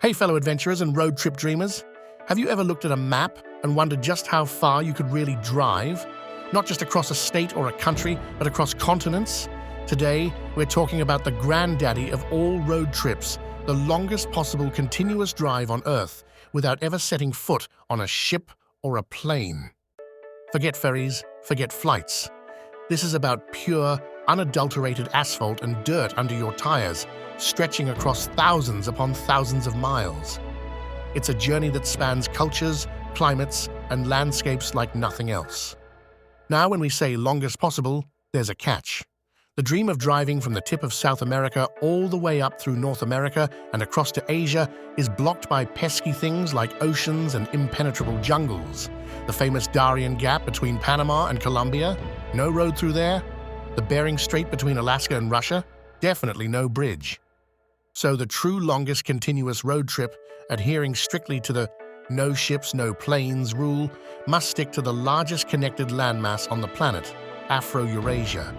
Hey fellow adventurers and road trip dreamers, have you ever looked at a map and wondered just how far you could really drive? Not just across a state or a country, but across continents? Today, we're talking about the granddaddy of all road trips, the longest possible continuous drive on Earth without ever setting foot on a ship or a plane. Forget ferries, forget flights. This is about pure, unadulterated asphalt and dirt under your tires, stretching across thousands upon thousands of miles. It's a journey that spans cultures, climates, and landscapes like nothing else. Now, when we say longest possible, there's a catch. The dream of driving from the tip of South America all the way up through North America and across to Asia is blocked by pesky things like oceans and impenetrable jungles. The famous Darien Gap between Panama and Colombia? No road through there? The Bering Strait between Alaska and Russia? Definitely no bridge. So the true longest continuous road trip, adhering strictly to the no ships, no planes rule, must stick to the largest connected landmass on the planet, Afro-Eurasia.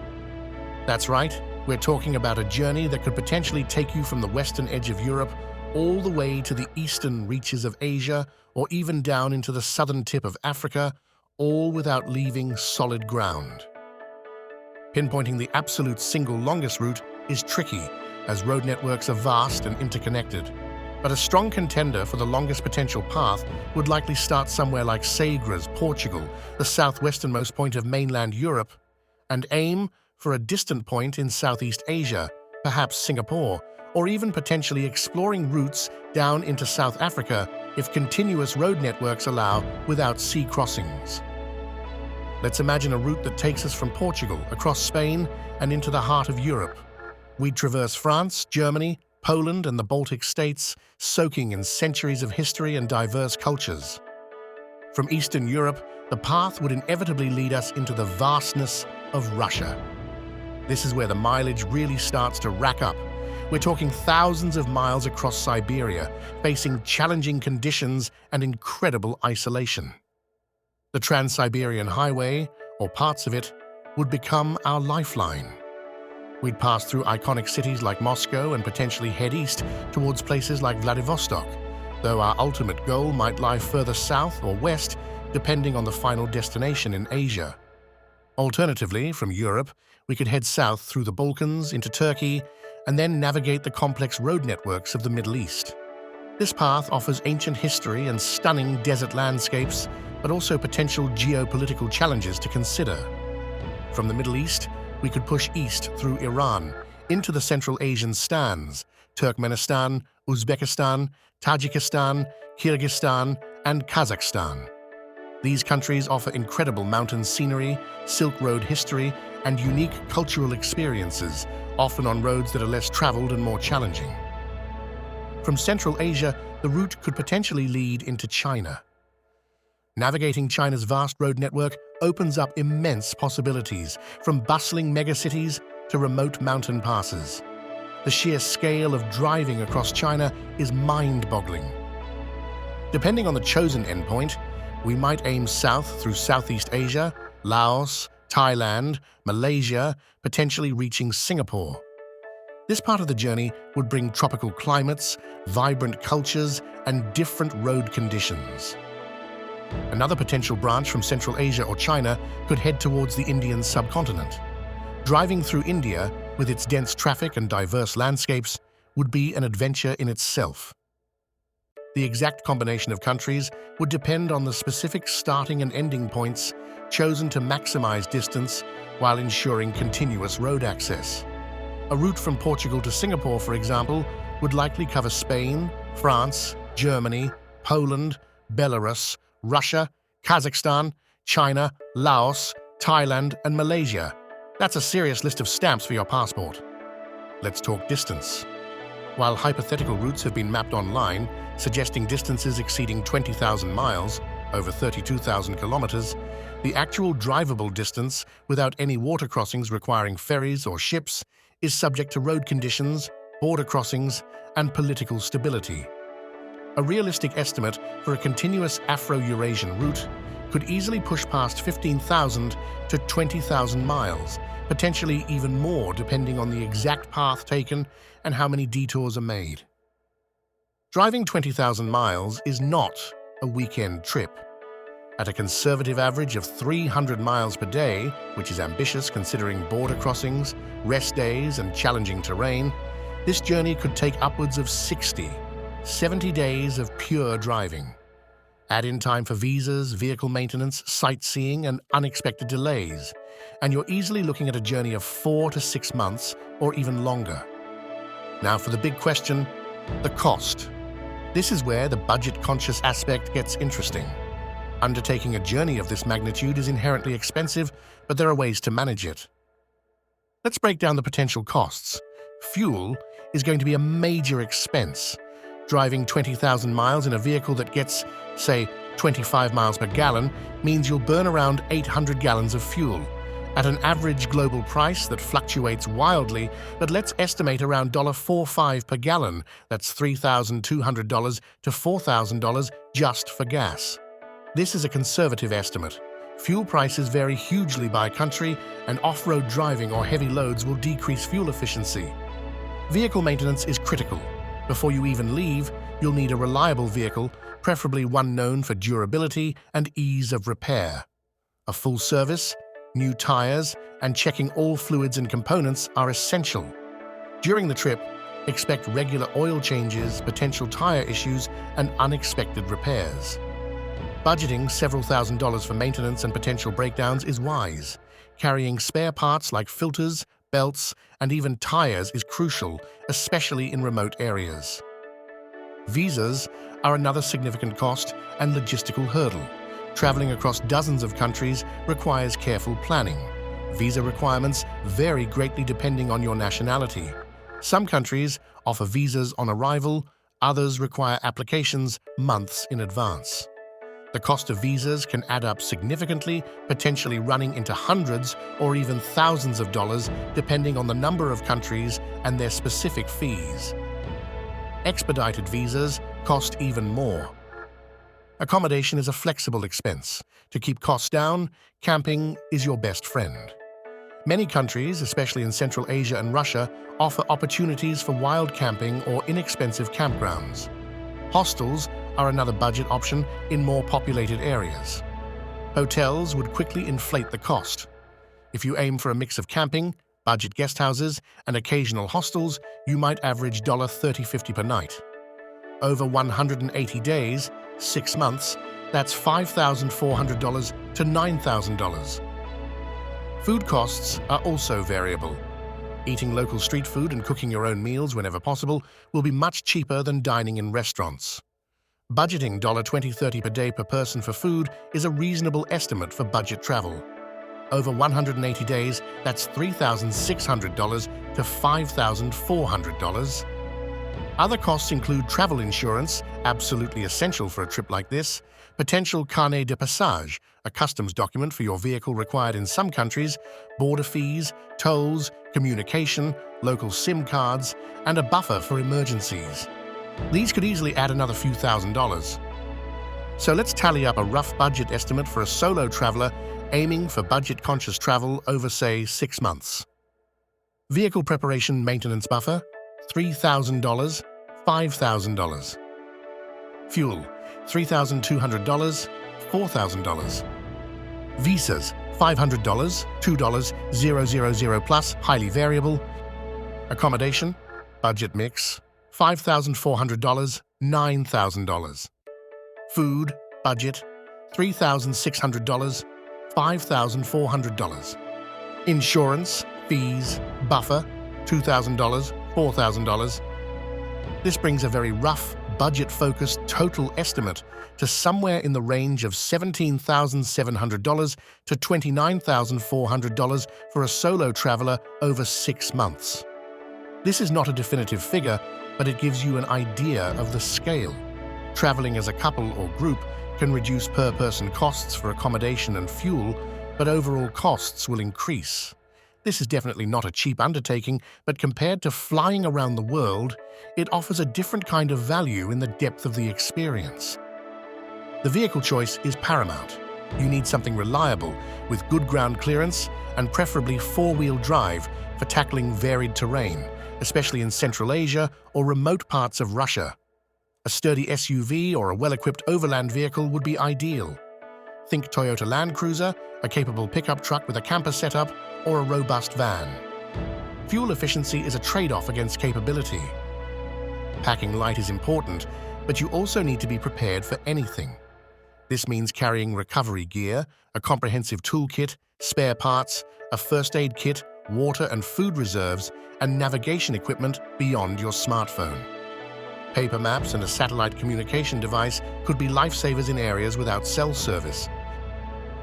That's right, we're talking about a journey that could potentially take you from the western edge of Europe all the way to the eastern reaches of Asia or even down into the southern tip of Africa, all without leaving solid ground. Pinpointing the absolute single longest route is tricky, as road networks are vast and interconnected. But a strong contender for the longest potential path would likely start somewhere like Sagres, Portugal, the southwesternmost point of mainland Europe, and aim for a distant point in Southeast Asia, perhaps Singapore, or even potentially exploring routes down into South Africa if continuous road networks allow without sea crossings. Let's imagine a route that takes us from Portugal across Spain and into the heart of Europe. We'd traverse France, Germany, Poland, and the Baltic states, soaking in centuries of history and diverse cultures. From Eastern Europe, the path would inevitably lead us into the vastness of Russia. This is where the mileage really starts to rack up. We're talking thousands of miles across Siberia, facing challenging conditions and incredible isolation. The Trans-Siberian Highway, or parts of it, would become our lifeline. We'd pass through iconic cities like Moscow and potentially head east towards places like Vladivostok, though our ultimate goal might lie further south or west, depending on the final destination in Asia. Alternatively, from Europe, we could head south through the Balkans into Turkey and then navigate the complex road networks of the Middle East. This path offers ancient history and stunning desert landscapes, but also potential geopolitical challenges to consider. From the Middle East, we could push east through Iran into the Central Asian stans, Turkmenistan, Uzbekistan, Tajikistan, Kyrgyzstan, and Kazakhstan. These countries offer incredible mountain scenery, Silk Road history, and unique cultural experiences, often on roads that are less traveled and more challenging. From Central Asia, the route could potentially lead into China. Navigating China's vast road network opens up immense possibilities, from bustling megacities to remote mountain passes. The sheer scale of driving across China is mind-boggling. Depending on the chosen endpoint, we might aim south through Southeast Asia, Laos, Thailand, Malaysia, potentially reaching Singapore. This part of the journey would bring tropical climates, vibrant cultures, and different road conditions. Another potential branch from Central Asia or China could head towards the Indian subcontinent. Driving through India, with its dense traffic and diverse landscapes, would be an adventure in itself. The exact combination of countries would depend on the specific starting and ending points chosen to maximize distance while ensuring continuous road access. A route from Portugal to Singapore, for example, would likely cover Spain, France, Germany, Poland, Belarus, Russia, Kazakhstan, China, Laos, Thailand, and Malaysia. That's a serious list of stamps for your passport. Let's talk distance. While hypothetical routes have been mapped online, suggesting distances exceeding 20,000 miles, over 32,000 kilometers, the actual drivable distance, without any water crossings requiring ferries or ships, is subject to road conditions, border crossings, and political stability. A realistic estimate for a continuous Afro-Eurasian route could easily push past 15,000 to 20,000 miles, potentially even more depending on the exact path taken and how many detours are made. Driving 20,000 miles is not a weekend trip. At a conservative average of 300 miles per day, which is ambitious considering border crossings, rest days, and challenging terrain, this journey could take upwards of 70 days of pure driving. Add in time for visas, vehicle maintenance, sightseeing, and unexpected delays, and you're easily looking at a journey of 4 to 6 months or even longer. Now for the big question, the cost. This is where the budget-conscious aspect gets interesting. Undertaking a journey of this magnitude is inherently expensive, but there are ways to manage it. Let's break down the potential costs. Fuel is going to be a major expense. Driving 20,000 miles in a vehicle that gets, say, 25 miles per gallon means you'll burn around 800 gallons of fuel. At an average global price that fluctuates wildly, but let's estimate around $4.45 per gallon. That's $3,200 to $4,000 just for gas. This is a conservative estimate. Fuel prices vary hugely by country, and off-road driving or heavy loads will decrease fuel efficiency. Vehicle maintenance is critical. Before you even leave, you'll need a reliable vehicle, preferably one known for durability and ease of repair. A full service, new tires, and checking all fluids and components are essential. During the trip, expect regular oil changes, potential tire issues, and unexpected repairs. Budgeting several $1,000s for maintenance and potential breakdowns is wise. Carrying spare parts like filters, belts, and even tires is crucial, especially in remote areas. Visas are another significant cost and logistical hurdle. Traveling across dozens of countries requires careful planning. Visa requirements vary greatly depending on your nationality. Some countries offer visas on arrival, others require applications months in advance. The cost of visas can add up significantly, potentially running into hundreds or even thousands of dollars depending on the number of countries and their specific fees. Expedited visas cost even more. Accommodation is a flexible expense. To keep costs down, camping is your best friend. Many countries, especially in Central Asia and Russia, offer opportunities for wild camping or inexpensive campgrounds. Hostels are another budget option in more populated areas. Hotels would quickly inflate the cost. If you aim for a mix of camping, budget guest houses, and occasional hostels, you might average $30-50 per night. Over 180 days, 6 months, that's $5,400 to $9,000. Food costs are also variable. Eating local street food and cooking your own meals whenever possible will be much cheaper than dining in restaurants. Budgeting $20-30 per day per person for food is a reasonable estimate for budget travel. Over 180 days, that's $3,600 to $5,400. Other costs include travel insurance, absolutely essential for a trip like this, potential carnet de passage, a customs document for your vehicle required in some countries, border fees, tolls, communication, local SIM cards, and a buffer for emergencies. These could easily add another few $1,000s. So let's tally up a rough budget estimate for a solo traveler aiming for budget-conscious travel over, say, 6 months. Vehicle preparation maintenance buffer, $3,000, $5,000. Fuel, $3,200, $4,000. Visas, $500, $2,000 plus, highly variable. Accommodation, budget mix, $5,400, $9,000. Food, budget, $3,600, $5,400. Insurance, fees, buffer, $2,000, $4,000. This brings a very rough, budget-focused total estimate to somewhere in the range of $17,700 to $29,400 for a solo traveler over 6 months. This is not a definitive figure, but it gives you an idea of the scale. Traveling as a couple or group can reduce per-person costs for accommodation and fuel, but overall costs will increase. This is definitely not a cheap undertaking, but compared to flying around the world, it offers a different kind of value in the depth of the experience. The vehicle choice is paramount. You need something reliable, with good ground clearance, and preferably 4-wheel drive for tackling varied terrain, especially in Central Asia or remote parts of Russia. A sturdy SUV or a well-equipped overland vehicle would be ideal. Think Toyota Land Cruiser, a capable pickup truck with a camper setup, or a robust van. Fuel efficiency is a trade-off against capability. Packing light is important, but you also need to be prepared for anything. This means carrying recovery gear, a comprehensive toolkit, spare parts, a first aid kit, water and food reserves, and navigation equipment beyond your smartphone. Paper maps and a satellite communication device could be lifesavers in areas without cell service.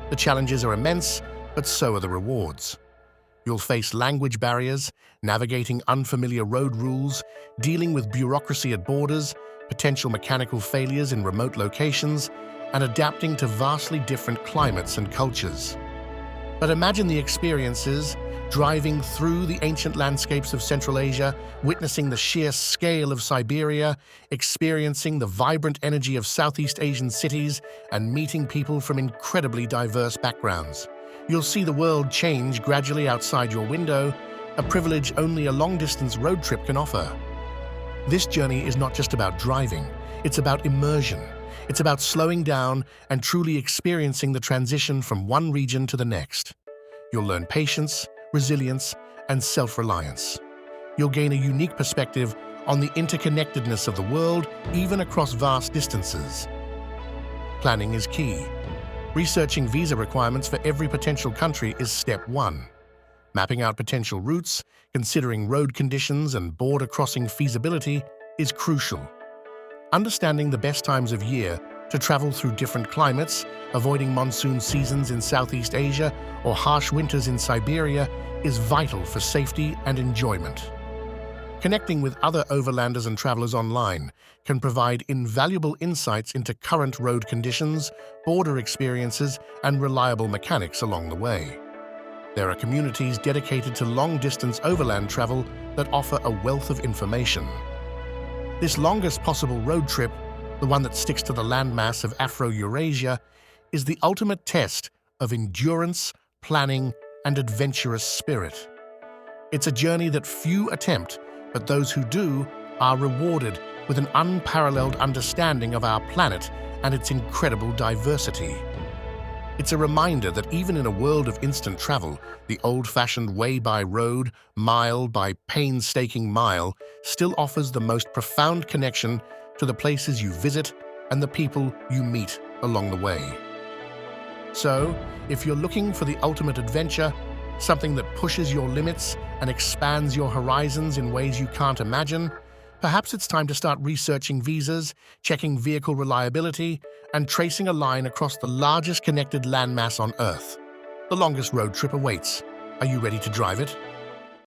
The challenges are immense, but so are the rewards. You'll face language barriers, navigating unfamiliar road rules, dealing with bureaucracy at borders, potential mechanical failures in remote locations, and adapting to vastly different climates and cultures. But imagine the experiences, driving through the ancient landscapes of Central Asia, witnessing the sheer scale of Siberia, experiencing the vibrant energy of Southeast Asian cities, and meeting people from incredibly diverse backgrounds. You'll see the world change gradually outside your window, a privilege only a long-distance road trip can offer. This journey is not just about driving, it's about immersion. It's about slowing down and truly experiencing the transition from one region to the next. You'll learn patience, resilience, and self-reliance. You'll gain a unique perspective on the interconnectedness of the world, even across vast distances. Planning is key. Researching visa requirements for every potential country is step one. Mapping out potential routes, considering road conditions and border crossing feasibility is crucial. Understanding the best times of year to travel through different climates, avoiding monsoon seasons in Southeast Asia or harsh winters in Siberia is vital for safety and enjoyment. Connecting with other overlanders and travelers online can provide invaluable insights into current road conditions, border experiences, and reliable mechanics along the way. There are communities dedicated to long-distance overland travel that offer a wealth of information. This longest possible road trip, the one that sticks to the landmass of Afro-Eurasia, is the ultimate test of endurance, planning, and adventurous spirit. It's a journey that few attempt, but those who do are rewarded with an unparalleled understanding of our planet and its incredible diversity. It's a reminder that even in a world of instant travel, the old-fashioned way by road, mile by painstaking mile, still offers the most profound connection to the places you visit and the people you meet along the way. So, if you're looking for the ultimate adventure, something that pushes your limits and expands your horizons in ways you can't imagine, perhaps it's time to start researching visas, checking vehicle reliability, and tracing a line across the largest connected landmass on Earth. The longest road trip awaits. Are you ready to drive it?